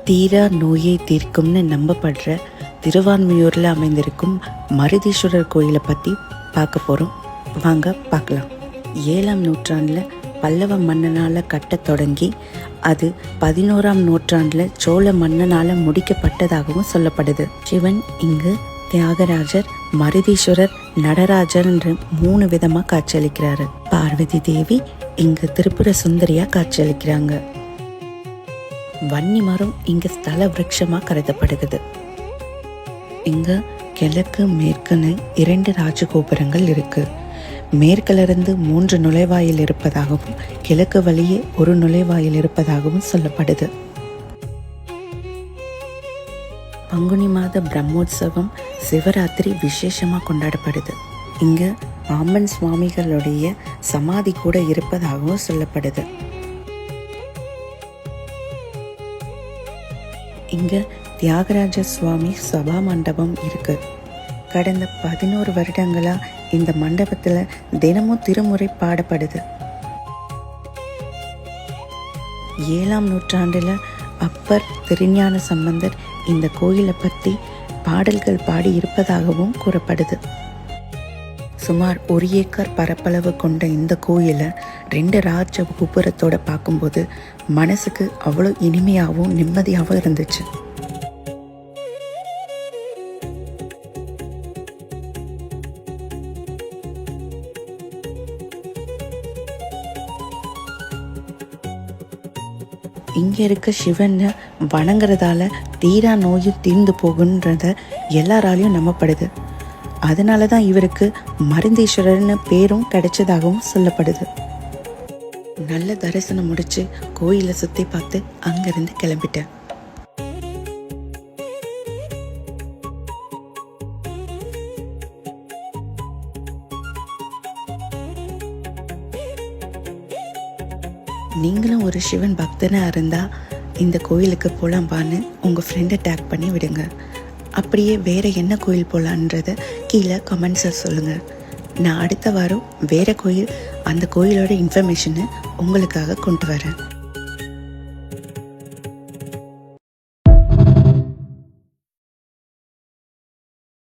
தீரா நோயை தீர்க்கும்னு நம்பப்படுற திருவான்மியூரில் அமைந்திருக்கும் மருதீஸ்வரர் கோயிலை பற்றி பார்க்க போகிறோம். வாங்க பார்க்கலாம். 7ஆம் நூற்றாண்டில் பல்லவ மன்னனால் கட்டத் தொடங்கி அது 11ஆம் நூற்றாண்டில் சோழ மன்னனால் முடிக்கப்பட்டதாகவும் சொல்லப்படுது. சிவன் இங்கு தியாகராஜர், மருதீஸ்வரர், நடராஜர் என்று 3 விதமாக காட்சியளிக்கிறாரு. பார்வதி தேவி இங்கு திரிபுர சுந்தரியா காட்சியளிக்கிறாங்க. வன்னி மரம் இங்கு ஸ்தல விருட்சமாக கருதப்படுகிறது. இங்க கிழக்கு மேற்குன்னு 2 ராஜகோபுரங்கள் இருக்கு. மேற்கிலிருந்து 3 நுழைவாயில் இருப்பதாகவும் கிழக்கு வழியே 1 நுழைவாயில் இருப்பதாகவும் சொல்லப்படுது. பங்குனி மாத பிரம்மோற்சவம் சிவராத்திரி விசேஷமாக கொண்டாடப்படுது. இங்க பாம்பன் சுவாமிகளுடைய சமாதி கூட இருப்பதாகவும் சொல்லப்படுது. இங்க தியாகராஜ சுவாமி சபா மண்டபம் இருக்கு. கடந்த 11 வருடங்களா இந்த மண்டபத்துல தினமும் திருமுறை பாடப்படுது. 7ஆம் நூற்றாண்டுல அப்பர் திருஞான சம்பந்தர் இந்த கோயிலை பற்றி பாடல்கள் பாடி இருப்பதாகவும் கூறப்படுது. சுமார் 1 ஏக்கர் பரப்பளவு கொண்ட இந்த கோயிலை 2 ராஜ கோபுரத்தோட பார்க்கும்போது மனசுக்கு அவ்வளோ இனிமையாகவும் நிம்மதியாகவும் இருந்துச்சு. இங்க இருக்க சிவனை வணங்குறதால தீரா நோயும் தீர்ந்து போகுன்றத எல்லாராலையும் நம்பப்படுது. அதனால தான் இவருக்கு மருந்தீஸ்வரர்னு பேரும் கிடைச்சதாகவும் சொல்லப்படுது. நல்ல தரிசனம் முடிச்சு கோயிலை சுற்றி பார்த்து அங்கிருந்து கிளம்பிட்டேன். நீங்களும் ஒரு சிவன் பக்தனாக இருந்தால் இந்த கோயிலுக்கு போகலாம்பான்னு உங்கள் ஃப்ரெண்டை டேக் பண்ணி விடுங்க. அப்படியே வேறு என்ன கோயில் போகலான்றதை கீழே கமெண்ட்ஸில் சொல்லுங்கள். நான் அடுத்த வாரம் வேறு கோயில், அந்த கோயிலோட இன்ஃபர்மேஷனை உங்களுக்காக கொண்டு வரேன்.